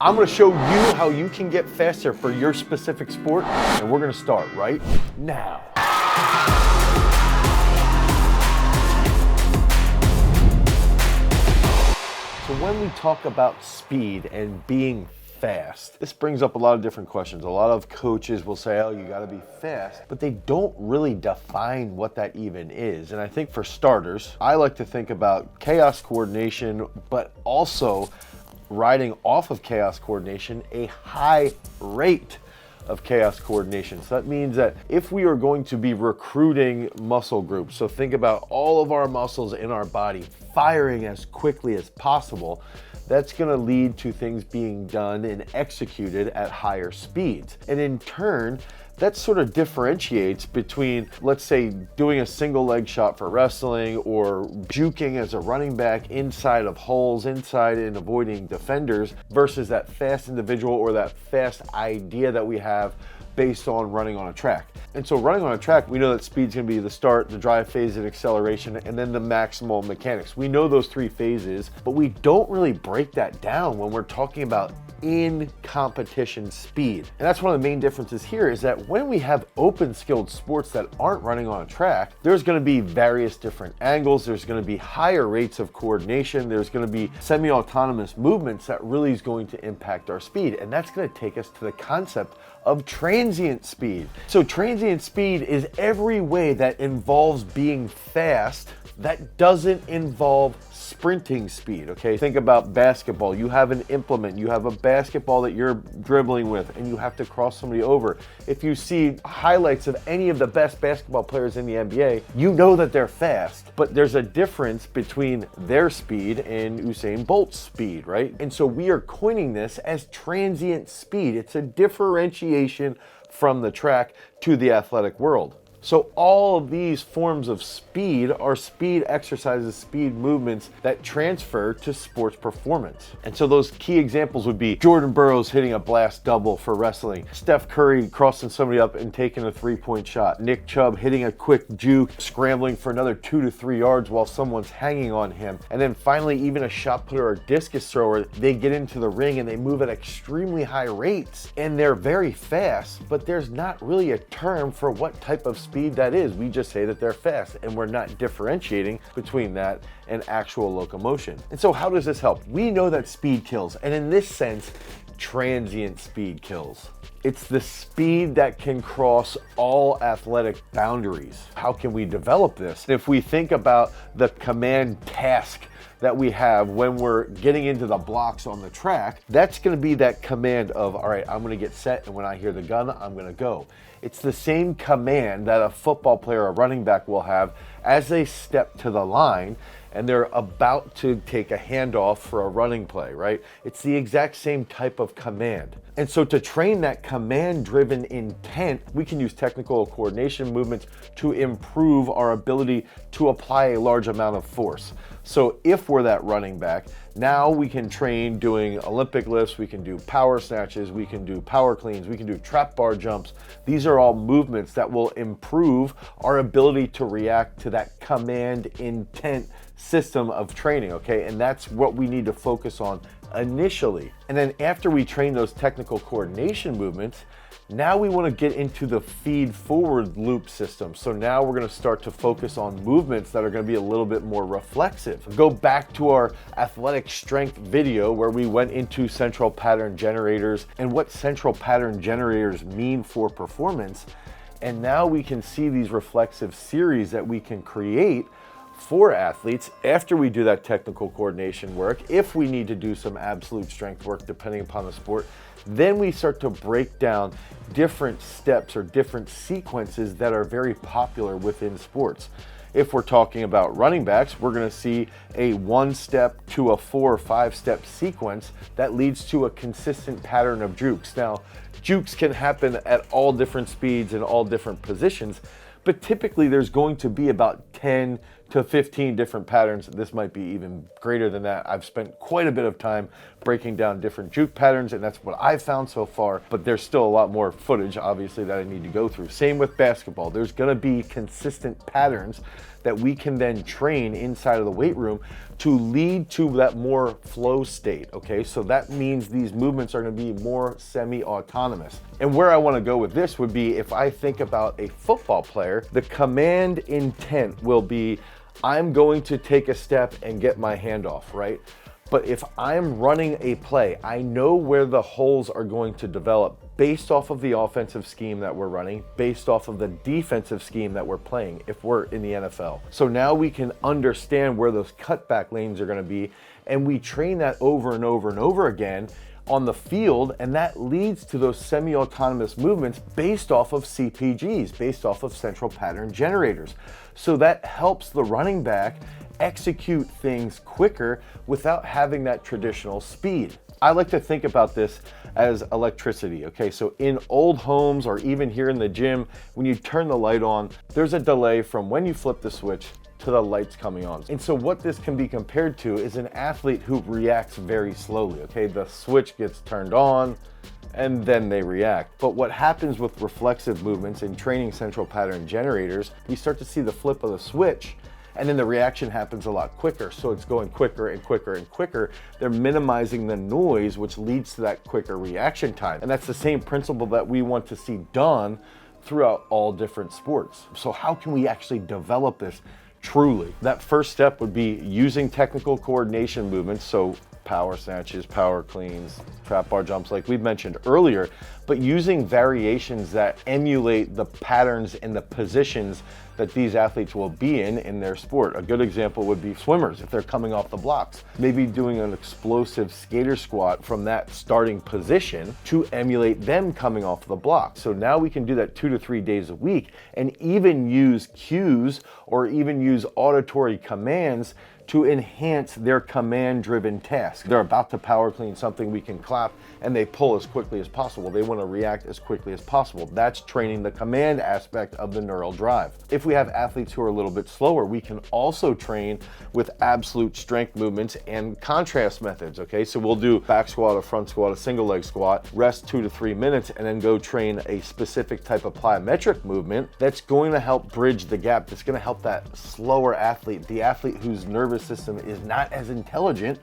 I'm going to show you how you can get faster for your specific sport, and we're going to start right now. So when we talk about speed and being fast, this brings up a lot of different questions. A lot of coaches will say, oh, you got to be fast, but they don't really define what that even is. And I think for starters, I like to think about chaos coordination, but also riding off of chaos coordination, a high rate of chaos coordination. So that means that if we are going to be recruiting muscle groups, so think about all of our muscles in our body firing as quickly as possible, that's going to lead to things being done and executed at higher speeds. And in turn, that sort of differentiates between, let's say, doing a single leg shot for wrestling or juking as a running back inside of holes, inside and avoiding defenders, versus that fast individual or that fast idea that we have based on running on a track. And so running on a track, we know that speed's gonna be the start, the drive phase, and acceleration, and then the maximal mechanics. We know those three phases, but we don't really break that down when we're talking about in competition speed. And that's one of the main differences here, is that when we have open skilled sports that aren't running on a track, there's gonna be various different angles, there's gonna be higher rates of coordination, there's gonna be semi-autonomous movements that really is going to impact our speed. And that's gonna take us to the concept of transient speed. So transient speed is every way that involves being fast that doesn't involve sprinting speed, okay? Think about basketball. You have an implement, you have a basketball that you're dribbling with, and you have to cross somebody over. If you see highlights of any of the best basketball players in the NBA, you know that they're fast, but there's a difference between their speed and Usain Bolt's speed, right? And so we are coining this as transient speed. It's a differentiation from the track to the athletic world. So all of these forms of speed are speed exercises, speed movements that transfer to sports performance. And so those key examples would be Jordan Burroughs hitting a blast double for wrestling, Steph Curry crossing somebody up and taking a three-point shot, Nick Chubb hitting a quick juke, scrambling for another 2 to 3 yards while someone's hanging on him. And then finally, even a shot putter or discus thrower, they get into the ring and they move at extremely high rates and they're very fast, but there's not really a term for what type of speed that is. We just say that they're fast, and we're not differentiating between that and actual locomotion. And so how does this help? We know that speed kills, and in this sense, transient speed kills. It's the speed that can cross all athletic boundaries. How can we develop this? If we think about the command task that we have when we're getting into the blocks on the track, that's gonna be that command of, all right, I'm gonna get set, and when I hear the gun, I'm gonna go. It's the same command that a football player or running back will have as they step to the line and they're about to take a handoff for a running play, right? It's the exact same type of command. And so to train that command-driven intent, we can use technical coordination movements to improve our ability to apply a large amount of force. So if we're that running back, now we can train doing Olympic lifts, we can do power snatches, we can do power cleans, we can do trap bar jumps. These are all movements that will improve our ability to react to that command intent system of training, okay? And that's what we need to focus on initially. And then after we train those technical coordination movements, now we want to get into the feed forward loop system. So now we're going to start to focus on movements that are going to be a little bit more reflexive. Go back to our athletic strength video where we went into central pattern generators and what central pattern generators mean for performance. And now we can see these reflexive series that we can create for athletes after we do that technical coordination work. If we need to do some absolute strength work, depending upon the sport, then we start to break down different steps or different sequences that are very popular within sports. If we're talking about running backs, we're going to see a 1-step to a 4 or 5-step sequence that leads to a consistent pattern of jukes. Now, jukes can happen at all different speeds and all different positions, but typically there's going to be about 10 to 15 different patterns. This might be even greater than that. I've spent quite a bit of time breaking down different juke patterns, and that's what I've found so far, but there's still a lot more footage, obviously, that I need to go through. Same with basketball. There's gonna be consistent patterns that we can then train inside of the weight room to lead to that more flow state, okay? So that means these movements are gonna be more semi-autonomous. And where I wanna go with this would be, if I think about a football player, the command intent will be, I'm going to take a step and get my hand off, right? But if I'm running a play, I know where the holes are going to develop based off of the offensive scheme that we're running, based off of the defensive scheme that we're playing if we're in the NFL. So now we can understand where those cutback lanes are gonna be, and we train that over and over and over again on the field, and that leads to those semi-autonomous movements based off of CPGs, based off of central pattern generators. So that helps the running back execute things quicker without having that traditional speed. I like to think about this as electricity, okay? So in old homes, or even here in the gym, when you turn the light on, there's a delay from when you flip the switch to the lights coming on. And so what this can be compared to is an athlete who reacts very slowly, okay? The switch gets turned on and then they react. But what happens with reflexive movements and training central pattern generators, we start to see the flip of the switch, and then the reaction happens a lot quicker. So it's going quicker and quicker and quicker. They're minimizing the noise, which leads to that quicker reaction time. And that's the same principle that we want to see done throughout all different sports. So how can we actually develop this truly? That first step would be using technical coordination movements, so power snatches, power cleans, trap bar jumps like we mentioned earlier, but using variations that emulate the patterns and the positions that these athletes will be in their sport. A good example would be swimmers if they're coming off the blocks. Maybe doing an explosive skater squat from that starting position to emulate them coming off the block. So now we can do that 2 to 3 days a week, and even use cues or even use auditory commands to enhance their command-driven task. They're about to power clean something, we can clap, and they pull as quickly as possible. They want to react as quickly as possible. That's training the command aspect of the neural drive. If we have athletes who are a little bit slower, we can also train with absolute strength movements and contrast methods, okay? So we'll do back squat, a front squat, a single leg squat, rest 2 to 3 minutes, and then go train a specific type of plyometric movement that's going to help bridge the gap, that's going to help that slower athlete, the athlete whose nervous system is not as intelligent.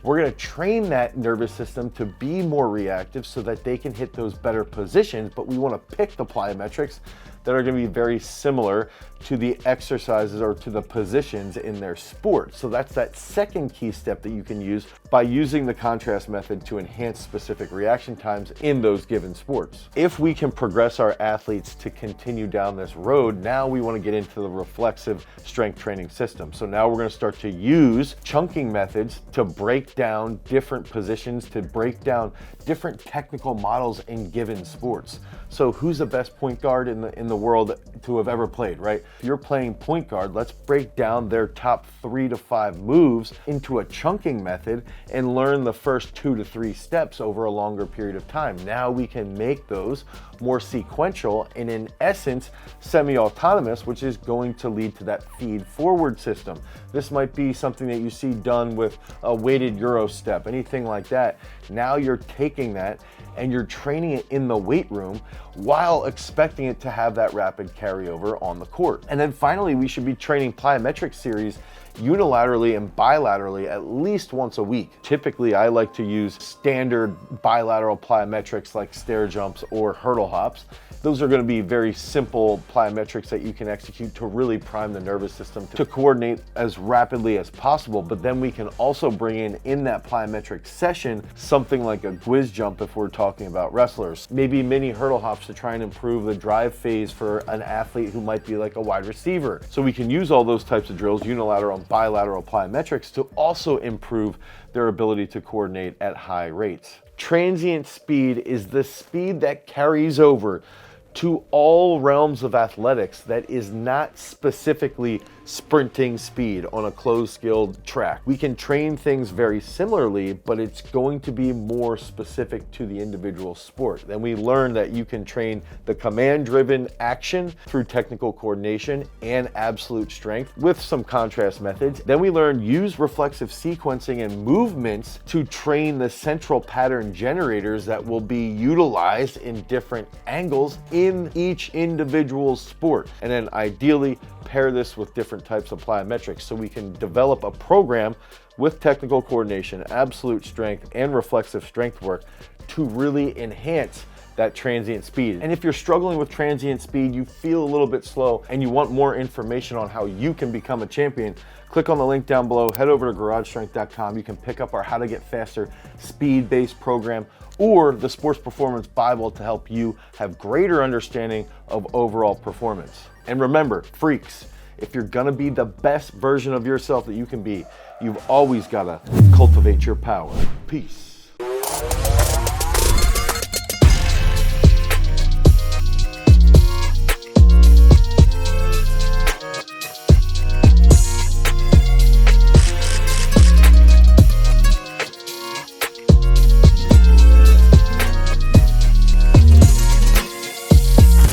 We're going to train that nervous system to be more reactive so that they can hit those better positions, but we want to pick the plyometrics that are going to be very similar to the exercises or to the positions in their sport. So that's that second key step that you can use by using the contrast method to enhance specific reaction times in those given sports. If we can progress our athletes to continue down this road, now we want to get into the reflexive strength training system. So now we're going to start to use chunking methods to break down different positions, to break down different technical models in given sports. So who's the best point guard in the world to have ever played, right? If you're playing point guard, let's break down their top 3 to 5 moves into a chunking method and learn the first 2 to 3 steps over a longer period of time. Now we can make those more sequential and in essence semi-autonomous, which is going to lead to that feed forward system. This might be something that you see done with a weighted Euro step, anything like that. Now you're taking that and you're training it in the weight room while expecting it to have that rapid carryover on the court. And then finally, we should be training plyometric series unilaterally and bilaterally at least once a week. Typically, I like to use standard bilateral plyometrics like stair jumps or hurdle hops. Those are going to be very simple plyometrics that you can execute to really prime the nervous system to coordinate as rapidly as possible. But then we can also bring in that plyometric session something like a whiz jump if we're talking about wrestlers, maybe mini hurdle hops to try and improve the drive phase for an athlete who might be like a wide receiver. So we can use all those types of drills, unilateral and bilateral plyometrics, to also improve their ability to coordinate at high rates. Transient speed is the speed that carries over to all realms of athletics that is not specifically sprinting speed on a closed skilled track. We can train things very similarly, but it's going to be more specific to the individual sport. Then we learn that you can train the command-driven action through technical coordination and absolute strength with some contrast methods. Then we learn use reflexive sequencing and movements to train the central pattern generators that will be utilized in different angles in each individual sport. And then ideally pair this with different types of plyometrics so we can develop a program with technical coordination, absolute strength, and reflexive strength work to really enhance that transient speed. And if you're struggling with transient speed, you feel a little bit slow, and you want more information on how you can become a champion, click on the link down below, head over to garagestrength.com. You can pick up our How to Get Faster speed-based program or the Sports Performance Bible to help you have greater understanding of overall performance. And remember, freaks, if you're gonna be the best version of yourself that you can be, you've always gotta cultivate your power. Peace.